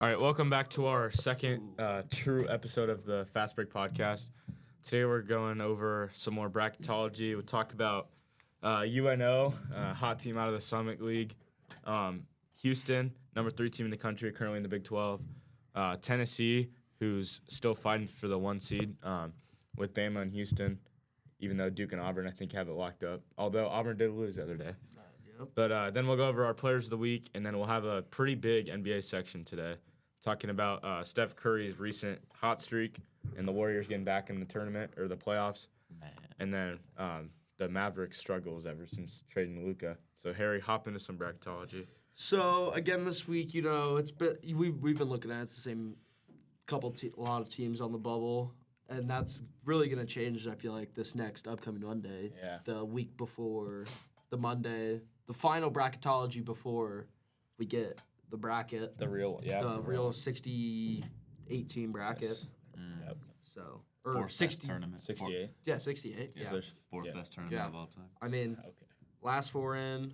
All right, welcome back to our second true episode of the FastBreak podcast. Today we're going over some more bracketology. We'll talk about UNO, hot team out of the Summit League. Houston, number 3 team in the country, currently in the Big 12. Tennessee, who's still fighting for the 1 seed with Bama and Houston, even though Duke and Auburn, I think, have it locked up. Although Auburn did lose the other day. But then we'll go over our players of the week, and then we'll have a pretty big NBA section today, talking about Steph Curry's recent hot streak and the Warriors getting back in the tournament or the playoffs. Man. And then the Mavericks struggles ever since trading Luka. So, Harry, hop into some bracketology. So again, this week, it's been we've been looking at it. It's the same a lot of teams on the bubble, and that's really going to change. I feel like this next upcoming Monday, the week before the Monday, the final bracketology before we get the bracket, The real 68 team bracket. Yes. Yep. So Fourth 60 best tournament. 68. Yeah, 68. Yeah. Yeah. Fourth best tournament of all time. I mean, Okay. last 4 in.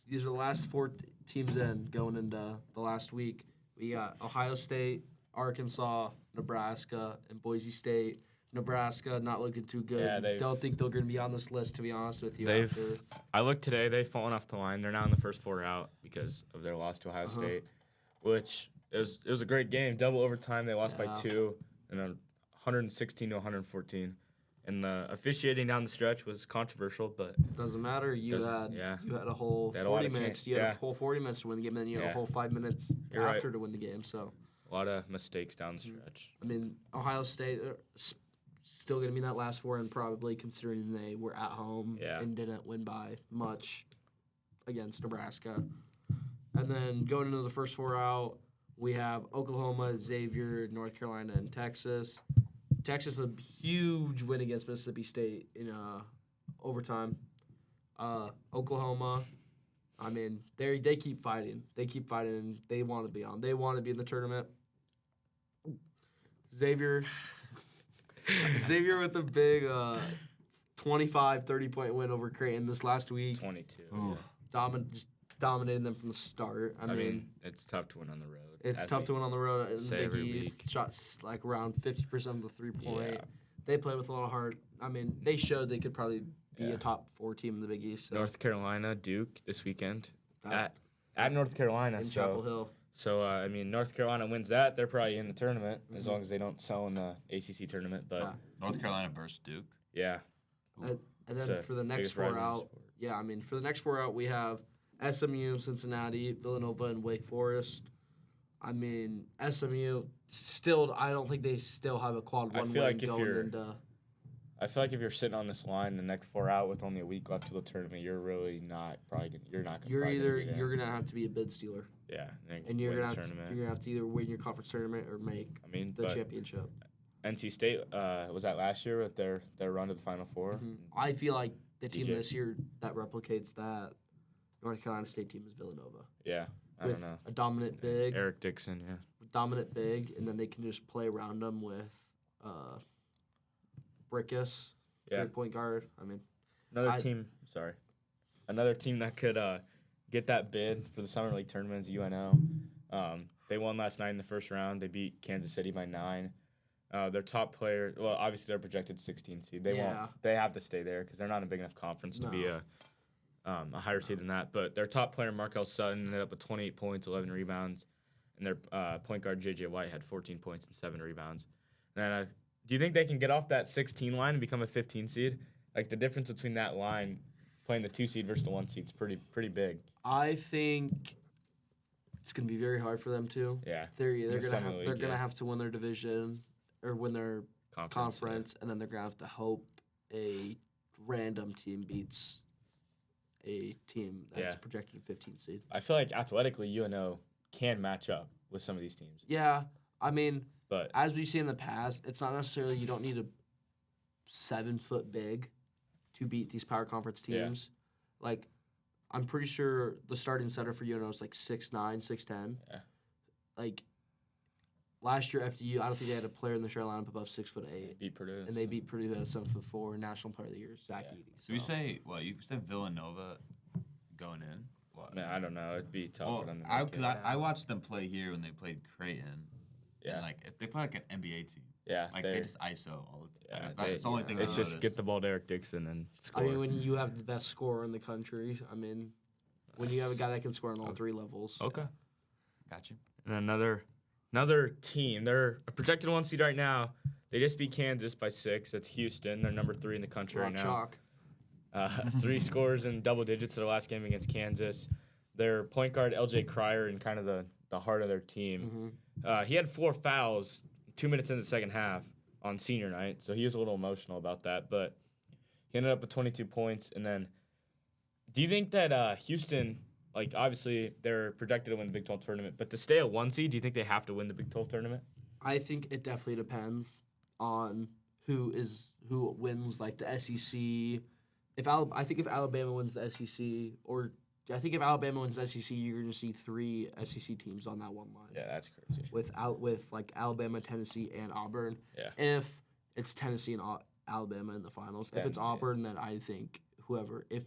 These are the last 4 teams in going into the last week. We got Ohio State, Arkansas, Nebraska, and Boise State. Nebraska not looking too good. Yeah, don't think they're going to be on this list, to be honest with you. I looked today. They've fallen off the line. They're now in the first 4 out because of their loss to Ohio State, which it was a great game. Double overtime. They lost by 2, and then 116 to 114. And the officiating down the stretch was controversial, but doesn't matter. You had a whole They had a lot 40 of minutes. chance. You had a whole 40 minutes to win the game, and then you had a whole 5 minutes You're after right. to win the game. So a lot of mistakes down the stretch. I mean, Ohio State still going to be in that last 4, and probably considering they were at home and didn't win by much against Nebraska. And then going into the first 4 out, we have Oklahoma, Xavier, North Carolina, and Texas. Texas with a huge win against Mississippi State in overtime. Oklahoma, I mean, they keep fighting. They keep fighting, and they want to be on. They want to be in the tournament. Xavier with a big 25, 30-point win over Creighton this last week. 22. Just dominating them from the start. I mean, it's tough to win on the road. It's tough to win on the road in the Big East. Week. Shots like around 50% of the 3-point. Yeah. They play with a lot of heart. I mean, they showed they could probably be a top 4 team in the Big East. So. North Carolina, Duke this weekend at North Carolina. In Chapel Hill. So, I mean, North Carolina wins that. They're probably in the tournament as long as they don't sell in the ACC tournament. But North Carolina versus Duke. Yeah. And then for the next 4 out, for the next 4 out, we have SMU, Cincinnati, Villanova, and Wake Forest. I mean, SMU still, I don't think they still have a quad 1 win going into. I feel like if you're sitting on this line the next 4 out with only a week left to the tournament, you're really not probably you're not going to. You're gonna have to be a bid stealer. Yeah, and you're gonna have to either win your conference tournament or make the championship. NC State was that last year with their run to the Final 4. Mm-hmm. I feel like the team this year that replicates that North Carolina State team is Villanova. Yeah, I don't know. A dominant big. Eric Dixon, yeah. Dominant big, and then they can just play around them with Brickus, point guard. I mean, another team that could get that bid for the Summer League tournament is UNO. They won last night in the first round. They beat Kansas City by 9. Their top player, well, obviously they're projected 16 seed. They have to stay there because they're not a big enough conference to be a higher seed than that. But their top player, Markel Sutton, ended up with 28 points, 11 rebounds. And their point guard, J.J. White, had 14 points and 7 rebounds. And do you think they can get off that 16 line and become a 15 seed? Like, the difference between that line, playing the 2 seed versus the 1 seed, is pretty big. I think it's going to be very hard for them, too. Yeah. They're going to have to win their division or win their conference and then they're going to have to hope a random team beats a team that's projected a 15 seed. I feel like athletically, UNO can match up with some of these teams. Yeah, I mean, but as we've seen in the past, it's not necessarily you don't need a 7-foot big to beat these power conference teams. Yeah. Like, I'm pretty sure the starting center for UNO is like 6'9", 6'10". Yeah. Like, last year FDU, I don't think they had a player in the starting lineup above 6'8". Beat Purdue. And they beat Purdue at 7'4", National Player of the Year, Zach Edey. So you said Villanova going in. What? Man, I don't know. It'd be tough Well, for them to make because I watched them play here when they played Creighton. Yeah. And, like, they play like an NBA team. Yeah. Like, they just ISO all the time. Yeah, It's the only thing It's I've just noticed. get the ball to Eric Dixon and score. I mean, when you have the best scorer in the country, I mean, when you have a guy that can score on all three levels. Okay. Got you. And another team. They're a projected 1 seed right now. They just beat Kansas by 6. That's Houston. They're number 3 in the country right now. Chalk. 3 scores in double digits in their last game against Kansas. Their point guard, LJ Cryer, in kind of the heart of their team. He had 4 fouls 2 minutes in the second half on senior night, so he was a little emotional about that. But he ended up with 22 points. And then, do you think that Houston, like, obviously they're projected to win the Big 12 tournament, but to stay a 1 seed, do you think they have to win the Big 12 tournament? I think it definitely depends on who wins, like, the SEC. I think if Alabama wins the SEC, I think if Alabama wins the SEC, you're going to see 3 SEC teams on that one line. Yeah, that's crazy. With like Alabama, Tennessee, and Auburn. Yeah. If it's Tennessee and Alabama in the finals, if it's Auburn, then I think if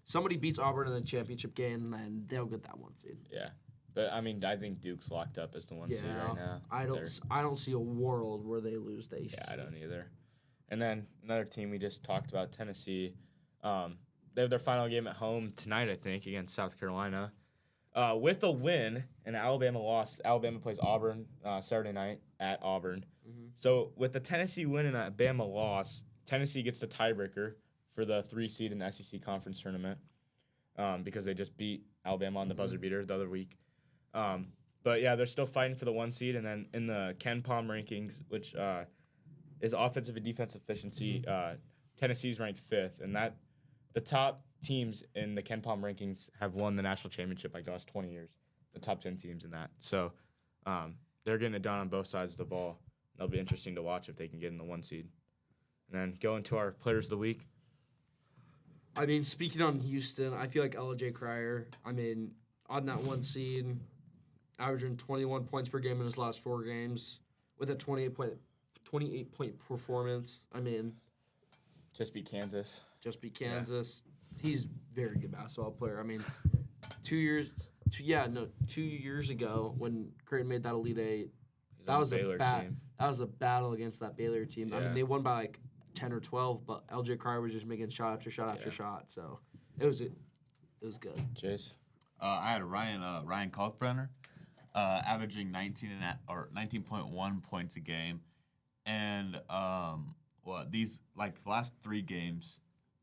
somebody beats Auburn in the championship game, then they'll get that 1 seed. Yeah, but I mean, I think Duke's locked up as the 1 seed right now. I don't see a world where they lose the ACC. Yeah, I don't either. And then another team we just talked about, Tennessee. They have their final game at home tonight, I think, against South Carolina. With a win and Alabama lost, Alabama plays Auburn Saturday night at Auburn. So with the Tennessee win and Alabama loss, Tennessee gets the tiebreaker for the 3 seed in the SEC Conference Tournament because they just beat Alabama on the buzzer beater the other week. But, yeah, they're still fighting for the 1 seed. And then in the Ken Pom rankings, which is offensive and defensive efficiency, Tennessee's ranked 5th. And the top teams in the Ken Pom rankings have won the national championship like the last 20 years, the top 10 teams in that. So they're getting it done on both sides of the ball. It'll be interesting to watch if they can get in the 1 seed. And then go into our players of the week. I mean, speaking on Houston, I feel like LJ Cryer, I mean, on that 1 seed, averaging 21 points per game in his last 4 games with a 28-point performance. I mean, just beat Kansas. Yeah. He's a very good basketball player. I mean, 2 years ago when Creighton made that Elite Eight, that was a battle against that Baylor team. Yeah. I mean, they won by like 10 or 12, but LJ Cryer was just making shot after shot after shot. So it was good. Jace, I had Ryan Kalkbrenner, averaging 19.1 points a game, and these like the last 3 games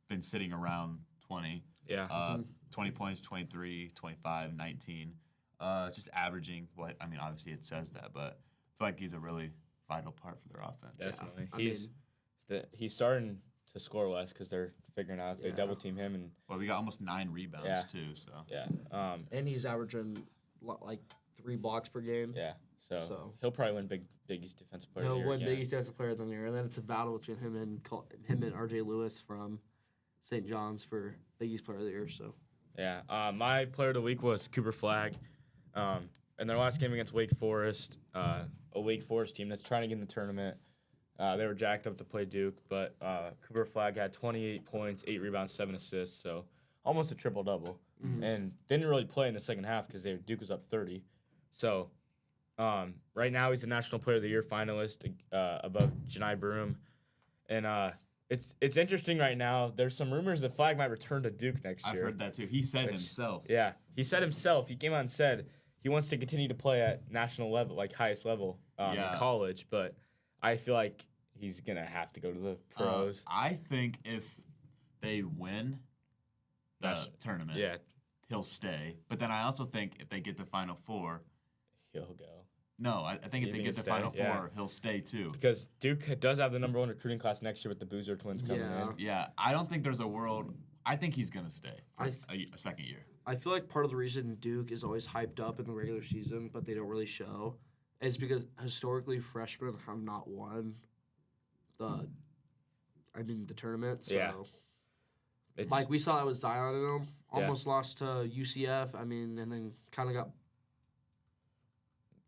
been sitting around 20. Yeah. 20 points, 23, 25, 19. Just averaging. Well, I mean, obviously it says that, but I feel like he's a really vital part for their offense. Definitely. He's starting to score less because they're figuring out if they double team him. And we got almost 9 rebounds too. So yeah. And he's averaging like 3 blocks per game. Yeah. So he'll probably win Big East Defensive Player of the Year. He'll win Big East Defensive Player of the Year, and then it's a battle between him and R.J. Lewis from St. John's for Big East Player of the Year. So yeah, my player of the week was Cooper Flagg. In their last game against Wake Forest, a Wake Forest team that's trying to get in the tournament. They were jacked up to play Duke, but Cooper Flagg had 28 points, 8 rebounds, 7 assists, so almost a triple-double. And didn't really play in the second half because Duke was up 30. So right now he's a National Player of the Year finalist above Janai Broom. And it's interesting right now. There's some rumors that Flagg might return to Duke next year. I've heard that too. He said himself. Yeah, he said himself. He came out and said he wants to continue to play at national level, like highest level in college, but I feel like he's going to have to go to the pros. I think if they win the tournament, he'll stay. But then I also think if they get the Final Four, he'll go. No, I think if they get the Final Four, he'll stay too. Because Duke does have the number 1 recruiting class next year with the Boozer twins coming in. Yeah, I don't think there's a world. I think he's going to stay for a second year. I feel like part of the reason Duke is always hyped up in the regular season, but they don't really show, is because historically freshmen have not won the tournament. So, like we saw that with Zion in them. Almost lost to UCF. I mean, and then kind of got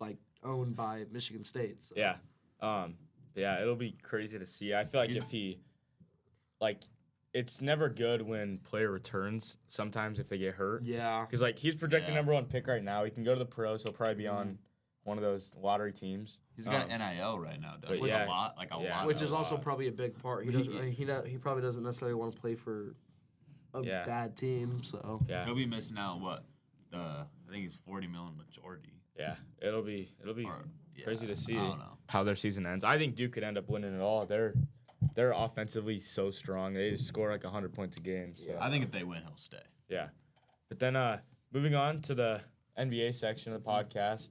like owned by Michigan State. So. Yeah, it'll be crazy to see. I feel like if he, like, it's never good when player returns sometimes if they get hurt. Yeah. Because, like, he's projected number 1 pick right now. He can go to the pros. He'll probably be on one of those lottery teams. He's got an NIL right now, doesn't he? Yeah. A lot. Which is also probably a big part. He probably doesn't necessarily want to play for a bad team, so. Yeah. He'll be missing out, I think he's $40 million majority. Yeah, it'll be crazy to see how their season ends. I think Duke could end up winning it all. They're offensively so strong. They just score like 100 points a game. So. I think if they win, he'll stay. Yeah. But then moving on to the NBA section of the podcast,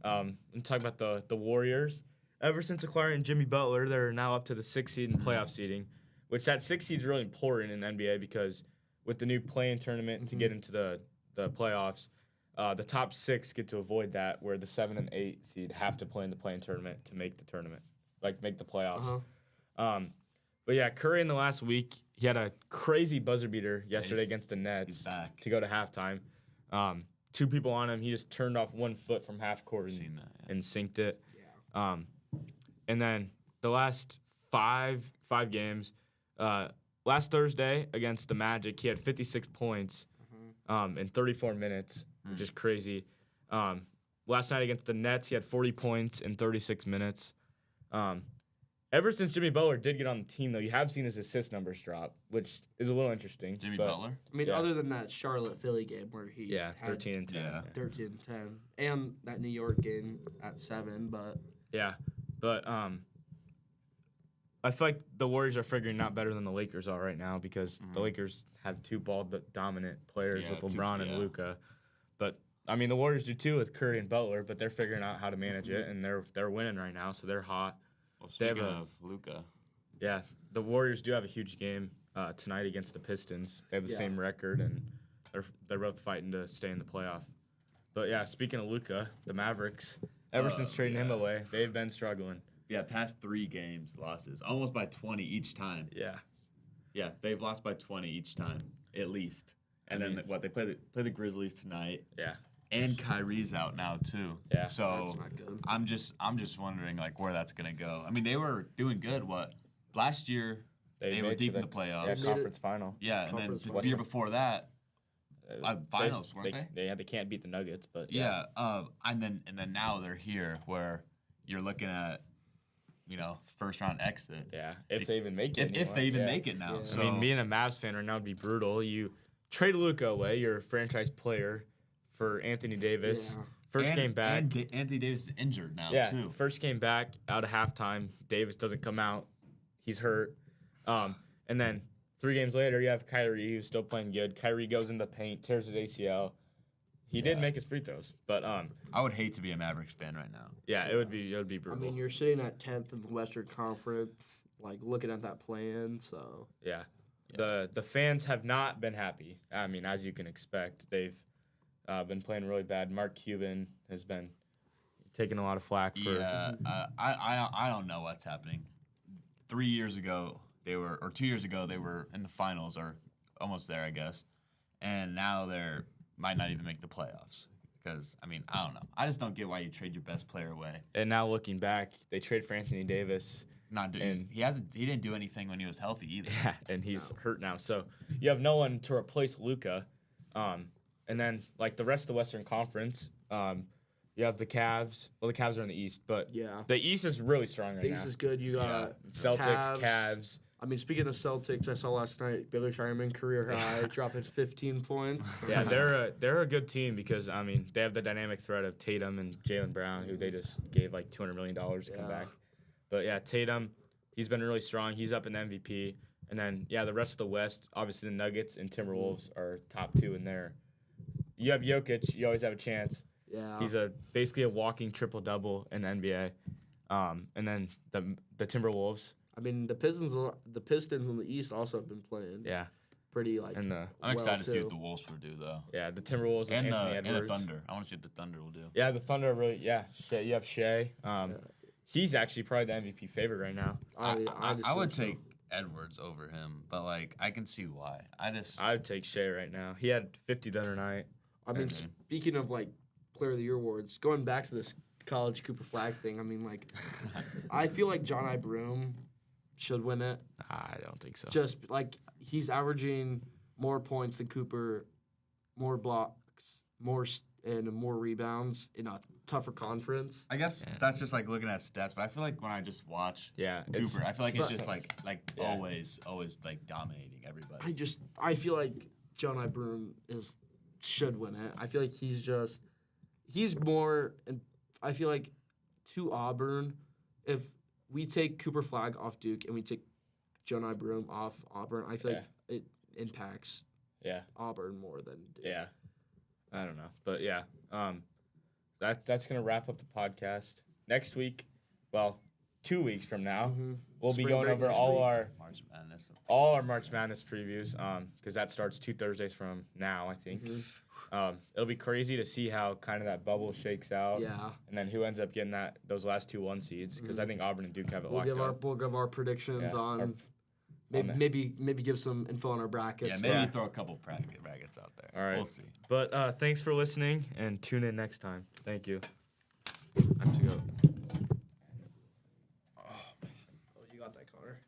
I'm talking about the Warriors. Ever since acquiring Jimmy Butler, they're now up to the 6th seed in playoff seeding, which that 6th seed is really important in the NBA because with the new play-in tournament to get into the playoffs, the top 6 get to avoid that, where the 7 and 8 seed have to play in the play-in tournament to make the tournament, like make the playoffs. But yeah, Curry in the last week, he had a crazy buzzer beater yesterday against the Nets to go to halftime. 2 people on him. He just turned off 1 foot from half court and synced it. Yeah. And then the last five games, last Thursday against the Magic, he had 56 points in 34 minutes, which is crazy. Last night against the Nets, he had 40 points in 36 minutes. Ever since Jimmy Butler did get on the team, though, you have seen his assist numbers drop, which is a little interesting. Jimmy Butler? I mean, other than that Charlotte-Philly game where he had 13 and 10. Yeah. 13 and 10. And that New York game at 7, but... Yeah, but I feel like the Warriors are figuring out better than the Lakers are right now because the Lakers have 2 ball-dominant players with LeBron and Luka. But, I mean, the Warriors do too with Curry and Butler, but they're figuring out how to manage it, and they're winning right now, so they're hot. Well, speaking of Luka. Yeah, the Warriors do have a huge game tonight against the Pistons. They have the same record, and they're both fighting to stay in the playoff. But, yeah, speaking of Luka, the Mavericks, ever since trading him away, they've been struggling. Yeah, past 3 games, losses. Almost by 20 each time. Yeah. Yeah, they've lost by 20 each time, at least. And then, they play the Grizzlies tonight. Yeah. And Kyrie's out now too. Yeah. So that's not good. I'm just wondering like where that's gonna go. I mean, they were doing good. Last year they were deep in the playoffs. Yeah, conference final. Yeah, and then the year before that, finals weren't they? They can't beat the Nuggets, but yeah. And then now they're here where you're looking at, first round exit. Yeah, if they even make it. If they even make it now. Yeah. So, I mean, being a Mavs fan right now would be brutal. You trade Luka away, your franchise player, for Anthony Davis. Yeah. First game back. And Anthony Davis is injured now, too. First game back, out of halftime. Davis doesn't come out. He's hurt. And then 3 games later, you have Kyrie, who's still playing good. Kyrie goes in the paint, tears his ACL. He did make his free throws, but I would hate to be a Mavericks fan right now. Yeah, it would be brutal. I mean, you're sitting at 10th in the Western Conference, like looking at that play-in, so. Yeah. The fans have not been happy. I mean, as you can expect, they've been playing really bad. Mark Cuban has been taking a lot of flack for. Yeah, I don't know what's happening. 2 years ago they were in the finals or almost there, I guess, and now they're might not even make the playoffs because I mean I don't know. I just don't get why you trade your best player away. And now looking back, they trade for Anthony Davis. He didn't do anything when he was healthy either. Yeah, and he's hurt now. So you have no one to replace Luka. And then, like the rest of the Western Conference, you have the Cavs. Well, the Cavs are in the East, but the East is really strong right now. The East is good. You got Celtics, Cavs. I mean, speaking of Celtics, I saw last night Billy Sherman career high, dropping 15 points. Yeah, they're a good team because I mean they have the dynamic threat of Tatum and Jaylen Brown, who they just gave like $200 million to come back. But yeah, Tatum, he's been really strong. He's up in MVP, and then the rest of the West, obviously the Nuggets and Timberwolves are top 2 in there. You have Jokic, you always have a chance. Yeah. He's basically a walking triple-double in the NBA. And then the Timberwolves. I mean, the Pistons in the East also have been playing. Yeah. Pretty, like, I'm excited to see what the Wolves will do, though. Yeah, the Timberwolves and Anthony Edwards. And the Thunder. I want to see what the Thunder will do. Yeah, the Thunder really, Shea, you have Shea. He's actually probably the MVP favorite right now. I would take Edwards over him, but, like, I can see why. I would take Shea right now. He had 50 the other night. I mean, speaking of, like, Player of the Year awards, going back to this college Cooper Flag thing, I mean, like, I feel like John I. Broome should win it. I don't think so. Just, like, he's averaging more points than Cooper, more blocks, and more rebounds in a tougher conference. I guess that's just like looking at stats, but I feel like when I just watch Cooper, I feel like he's just like always like dominating everybody. I feel like John Broom should win it. I feel like he's more, and I feel like to Auburn, if we take Cooper Flagg off Duke and we take John Broom off Auburn, I feel like it impacts Auburn more than Duke. Yeah. I don't know. But yeah. That's gonna wrap up the podcast. Next week, 2 weeks from now, we'll be going over all our March Madness previews. Because that starts 2 Thursdays from now, I think. It'll be crazy to see how kind of that bubble shakes out. Yeah. And then who ends up getting those last 2 1 seeds? Because I think Auburn and Duke have it locked up. We'll give our predictions on. Maybe give some info on our brackets. Yeah, maybe throw a couple brackets out there. All right. We'll see. But thanks for listening, and tune in next time. Thank you. I have to go. Oh, you got that, Connor.